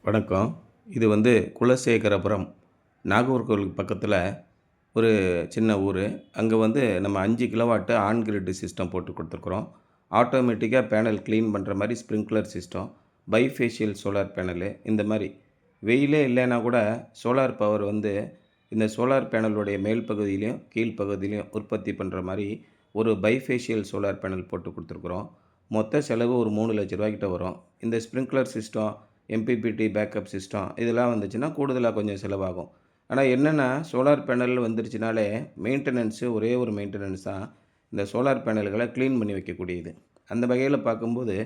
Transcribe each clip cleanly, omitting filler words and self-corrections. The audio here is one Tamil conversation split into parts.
வணக்கம். இது குலசேகரபுரம், நாகர்கோவிலுக்கு பக்கத்தில ஒரு சின்ன ஊரு. அங்க நம்ம 5 கிலோவாட் ஆன் கிரிட் சிஸ்டம் போட்டு குடுத்துருக்குறோம். ஆட்டோமேட்டிக்கா பேனல் கிளீன் பண்ற மாரி sprinkler system, bifacial solar panel இந்த மாரி. வெயிலே இல்லைன்னா கூட சோலார் பவர் இந்த சோலார் பேனலுடைய மேல் பகுதியிலயும், கீழ் பகுதியிலயும் உற்பத்தி பண்ற மாரி ஒரு பைஃபேஷியல் சோலார் பேனல் போட்டு குடுத்துருக்குறோம். மொத்த செலவு ஒரு ரூ. 3,00,000 கிட்ட வரும். இந்த sprinkler system, MPPT backup system இதெல்லாம் வந்துச்சுன்னா கூடுதலா கொஞ்சம் செலவாகும். ஆனா என்னன்னா, சோலார் பேனல் வந்துருச்சுனாலே மெயின்டெனன்ஸு ஒரே ஒரு மெயின்டெனன்ஸ் தான். இந்த சோலார் பேனல்கள கிளீன் பண்ணி வைக்கக்கூடியது. அந்த வகையில பார்க்கும்போது,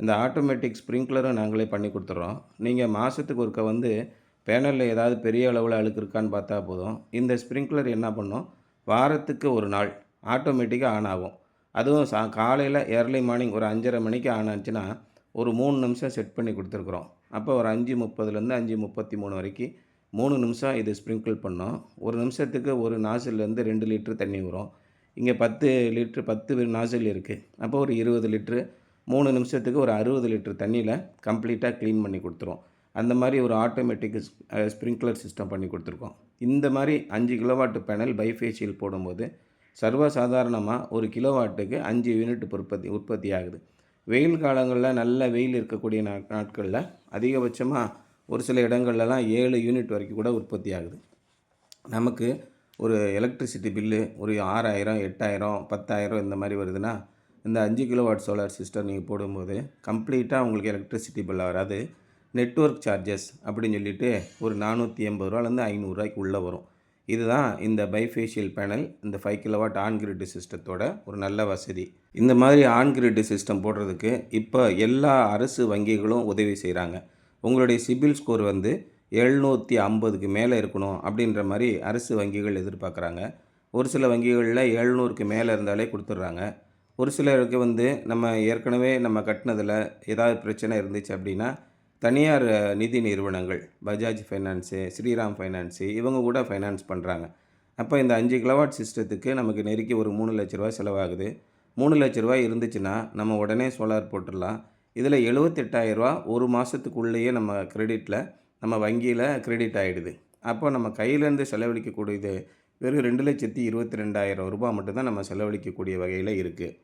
இந்த ஆட்டோமேட்டிக் ஸ்ப்ரிங்க்லரும் நாங்களே பண்ணி குடுத்துர்றோம். நீங்க மாசத்துக்கு ஒருக்கா பேனல்ல ஏதாவது பெரிய அளவுல அழுக்கு இருக்கான்னு பார்த்தா போதும். இந்த ஸ்ப்ரிங்க்லர் என்ன பண்ணும், வாரத்துக்கு 1 நாள் ஆட்டோமேட்டிக்கா ஆன் ஆகும். அதுவும் காலையில ஏர்லி மார்னிங் ஒரு 5:30 மணிக்கு ஆன் ஆச்சுன்னா, ஒரு 3 நிமிஷம் செட் பண்ணி குடுத்துருக்குறோம். அப்போ ஒரு 5:30லேருந்து 5:33 வரைக்கும் 3 நிமிஷம் இது ஸ்ப்ரிங்கிள் பண்ணும். 1 நிமிஷத்துக்கு ஒரு நாசில்லேருந்து 2 லிட்டர் தண்ணி வரும். இங்கே 10 லிட்டர் 10 நாசில் இருக்குது. அப்போ ஒரு 20 லிட்டரு 3 நிமிஷத்துக்கு ஒரு 60 லிட்டர் தண்ணியில் கம்ப்ளீட்டாக க்ளீன் பண்ணி கொடுத்துரும். அந்த மாதிரி ஒரு ஆட்டோமேட்டிக் ஸ்ப்ரிங்க்லர் சிஸ்டம் பண்ணி கொடுத்துருக்கோம். இந்த மாதிரி 5 கிலோவாட் பேனல் பைஃபேஷியல் போடும்போது சர்வசாதாரணமாக ஒரு கிலோவாட்டுக்கு 5 யூனிட் உற்பத்தி ஆகுது. வெயில் காலங்களில் நல்ல வெயில் இருக்கக்கூடிய நாட்களில் அதிகபட்சமாக ஒரு சில இடங்கள்லாம் 7 யூனிட் வரைக்கும் கூட உற்பத்தி ஆகுது. நமக்கு ஒரு எலக்ட்ரிசிட்டி பில்லு ஒரு 6,000, 8,000, 10,000 இந்த மாதிரி வருதுன்னா, இந்த 5 கிலோவாட் சோலார் சிஸ்டம் நீங்கள் போடும்போது கம்ப்ளீட்டாக உங்களுக்கு எலக்ட்ரிசிட்டி பில் வராது. நெட்வொர்க் சார்ஜஸ் அப்படின்னு சொல்லிட்டு ஒரு ரூ. 480லேருந்து ரூ. 500 உள்ளே வரும். இதுதான் இந்த பைஃபேஷியல் பேனல், இந்த 5 கிலோவாட் ஆன் கிரிட் சிஸ்டத்தோட ஒரு நல்ல வசதி. இந்த மாதிரி ஆன் கிரிட் சிஸ்டம் போடுறதுக்கு இப்போ எல்லா அரசு வங்கிகளும் உதவி செய்கிறாங்க. உங்களுடைய சிபில் ஸ்கோர் 750க்கு மேலே இருக்கணும் அப்படின்ற மாதிரி அரசு வங்கிகள் எதிர்பார்க்குறாங்க. ஒரு சில வங்கிகளில் 700க்கு மேலே இருந்தாலே கொடுத்துட்றாங்க. ஒரு சிலருக்கு நம்ம ஏற்கனவே நம்ம கட்டினதில் ஏதாவது பிரச்சனை இருந்துச்சு அப்படின்னா, தனியார் நிதி நிறுவனங்கள் பஜாஜ் ஃபைனான்ஸு, ஸ்ரீராம் ஃபைனான்ஸு இவங்க கூட ஃபைனான்ஸ் பண்ணுறாங்க. அப்போ இந்த 5 கிலோவாட் சிஸ்டத்துக்கு நமக்கு நெருக்கி ஒரு ரூ. 3,00,000 செலவாகுது. ரூ. 3,00,000 இருந்துச்சுன்னா நம்ம உடனே சோலார் போட்டுடலாம். இதில் ரூ. 78,000 ஒரு மாதத்துக்குள்ளேயே நம்ம வங்கியில் கிரெடிட் ஆகிடுது. அப்போ நம்ம கையிலேருந்து செலவழிக்கக்கூடியது வெறும் ரூ. 2,22,000 மட்டும்தான் நம்ம செலவழிக்கக்கூடிய வகையில் இருக்குது.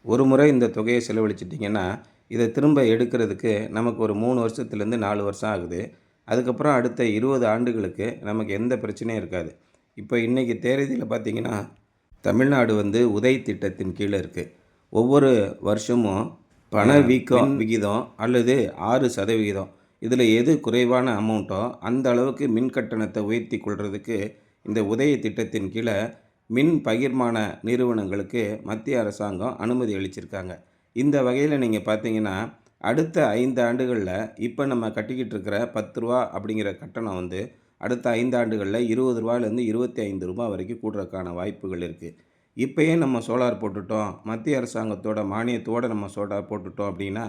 ஒரு முறை இந்த தொகையை செலவழிச்சிட்டிங்கன்னா, இதை திரும்ப எடுக்கிறதுக்கு நமக்கு ஒரு 3 வருஷத்துலேருந்து 4 வருஷம் ஆகுது. அதுக்கப்புறம் அடுத்த 20 ஆண்டுகளுக்கு நமக்கு எந்த பிரச்சனையும் இருக்காது. இப்போ இன்றைக்கி தேதியில் பார்த்திங்கன்னா, தமிழ்நாடு உதய் திட்டத்தின் கீழே இருக்குது. ஒவ்வொரு வருஷமும் பணவீக்கம் விகிதம் அல்லது 6% இதில் எது குறைவான அமௌண்ட்டோ அந்த அளவுக்கு மின் கட்டணத்தை உயர்த்தி கொள்வதுக்கு இந்த உதய திட்டத்தின் கீழே மின் பகிர்மான நிறுவனங்களுக்கு மத்திய அரசாங்கம் அனுமதி அளிச்சிருக்காங்க. இந்த வகையில் நீங்கள் பார்த்தீங்கன்னா, அடுத்த 5 ஆண்டுகளில் இப்போ நம்ம கட்டிக்கிட்டு இருக்கிற ரூ. 10 அப்படிங்கிற கட்டணம் அடுத்த 5 ஆண்டுகளில் ரூ. 20லேருந்து ரூ. 25 வரைக்கும் கூடுறதுக்கான வாய்ப்புகள் இருக்குது. இப்போயே நம்ம சோலார் போட்டுட்டோம், மத்திய அரசாங்கத்தோட மானியத்தோடு நம்ம சோலார் போட்டுட்டோம் அப்படின்னா,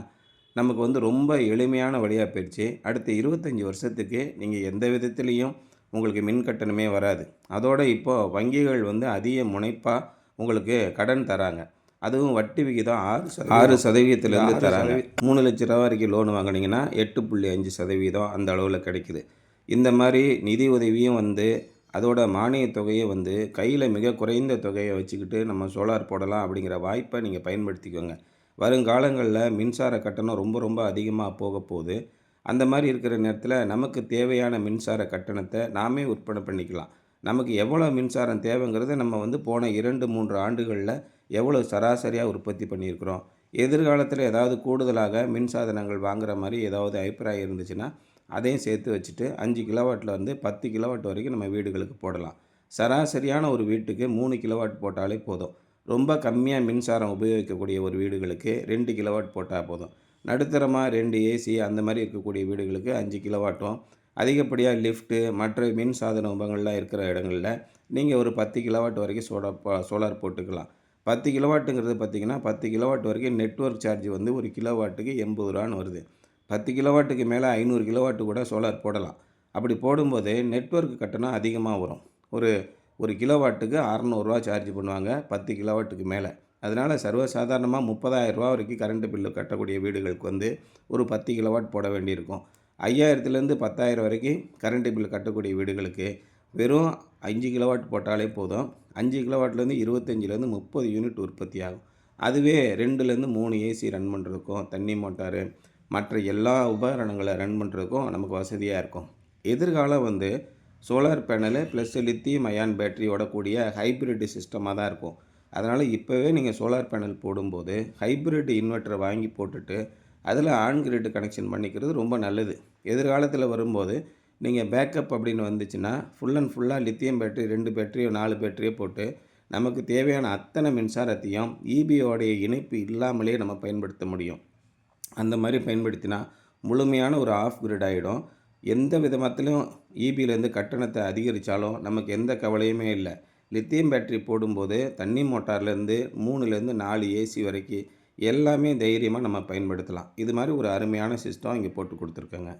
நமக்கு ரொம்ப எளிமையான வழியாக போயிடுச்சு. அடுத்த 25 வருஷத்துக்கு நீங்கள் எந்த விதத்துலேயும் உங்களுக்கு மின் கட்டணமே வராது. அதோடு இப்போது வங்கிகள் அதிக முனைப்பாக உங்களுக்கு கடன் தராங்க. அதுவும் வட்டி விகிதம் 6% தராங்க. ரூ. 3,00,000 வரைக்கும் லோன் வாங்கினீங்கன்னா 8.5% அந்த அளவில் கிடைக்குது. இந்த மாதிரி நிதி உதவியும் அதோட மானியத் தொகையை கையில் மிக குறைந்த தொகையை வச்சுக்கிட்டு நம்ம சோலார் போடலாம் அப்படிங்கிற வாய்ப்பை நீங்கள் பயன்படுத்திக்கோங்க. வருங்காலங்களில் மின்சார கட்டணம் ரொம்ப ரொம்ப அதிகமாக போக போகுது. அந்த மாதிரி இருக்கிற நேரத்தில் நமக்கு தேவையான மின்சார கட்டணத்தை நாமே விற்பனை பண்ணிக்கலாம். நமக்கு எவ்வளோ மின்சாரம் தேவைங்கிறத நம்ம போன 2-3 ஆண்டுகளில் எவ்வளோ சராசரியாக உற்பத்தி பண்ணியிருக்கிறோம். எதிர்காலத்தில் ஏதாவது கூடுதலாக மின்சாதனங்கள் வாங்குகிற மாதிரி ஏதாவது அபிப்பிராயம் இருந்துச்சுன்னா அதையும் சேர்த்து வச்சுட்டு 5 கிலோவாட்டில் 10 கிலோவாட் வரைக்கும் நம்ம வீடுகளுக்கு போடலாம். சராசரியான ஒரு வீட்டுக்கு 3 கிலோவாட் போட்டாலே போதும். ரொம்ப கம்மியாக மின்சாரம் உபயோகிக்கக்கூடிய ஒரு வீடுகளுக்கு 2 கிலோவாட் போட்டால் போதும். நடுத்தரமாக 2 ஏசி அந்த மாதிரி இருக்கக்கூடிய வீடுகளுக்கு 5 கிலோவாட்டும், அதிகப்படியாக லிஃப்ட்டு மற்ற மின் சாதன உபகங்கள்லாம் இருக்கிற இடங்களில் நீங்கள் ஒரு 10 கிலோவாட் வரைக்கும் சோலார் போட்டுக்கலாம். 10 கிலோவாட்டுங்கிறது பார்த்திங்கன்னா 10 கிலோவாட் வரைக்கும் நெட்வொர்க் சார்ஜ் ஒரு கிலோவாட்டுக்கு ரூ. 80 வருது. 10 கிலோவாட்டுக்கு மேலே 500 கிலோவாட்டு கூட சோலார் போடலாம். அப்படி போடும்போது நெட்வொர்க் கட்டணம் அதிகமாக வரும். ஒரு கிலோவாட்டுக்கு ரூ. 600 சார்ஜ் பண்ணுவாங்க 10 கிலோவாட்டுக்கு மேலே. அதனால் சர்வசாதாரணமாக ரூ. 30,000 வரைக்கும் கரண்ட் பில்லு கட்டக்கூடிய வீடுகளுக்கு ஒரு 10 கிலோவாட் போட வேண்டியிருக்கும். 5000லேருந்து 10,000 வரைக்கும் கரண்ட் பில் கட்டக்கூடிய வீடுகளுக்கு வெறும் 5 கிலோவாட் போட்டாலே போதும். 5 கிலோவாட்லேருந்து 25லேருந்து 30 யூனிட் உற்பத்தி ஆகும். அதுவே 2லேருந்து 3 ஏசி ரன் பண்ணுறதுக்கும், தண்ணி மோட்டாரு, மற்ற எல்லா உபகரணங்களை ரன் பண்ணுறதுக்கும் நமக்கு வசதியாக இருக்கும். எதிர்காலம் வந்து solar panel plus lithium ion battery ஓடக்கூடிய ஹைப்ரிட் சிஸ்டமாக தான் இருக்கும். அதனால் இப்போவே நீங்கள் சோலார் பேனல் போடும்போது ஹைப்ரிட் இன்வெர்ட்டரை வாங்கி போட்டுட்டு அதில் ஆன் கிரிட் கனெக்ஷன் பண்ணிக்கிறது ரொம்ப நல்லது. எதிர்காலத்தில் வரும்போது நீங்கள் பேக்கப் அப்படின்னு வந்துச்சுன்னா ஃபுல் அண்ட் ஃபுல்லாக லித்தியம் பேட்டரி 2 பேட்டரியோ 4 பேட்டரியோ போட்டு நமக்கு தேவையான அத்தனை மின்சாரத்தையும் ஈபியோடைய இணைப்பு இல்லாமலே நம்ம பயன்படுத்த முடியும். அந்த மாதிரி பயன்படுத்தினா முழுமையான ஒரு ஆஃப் கிரிட் ஆகிடும். எந்த விதத்திலும் ஈபியிலேருந்து கட்டணத்தை அதிகரித்தாலும் நமக்கு எந்த கவலையுமே இல்லை. லித்தியம் பேட்டரி போடும்போது தண்ணி மோட்டார்லேருந்து 3லேருந்து 4 ஏசி வரைக்கும் எல்லாமே தைரியமாக நம்ம பயன்படுத்தலாம். இது மாதிரி ஒரு அருமையான சிஸ்டம் இங்கே போட்டு கொடுத்துருக்கேங்க.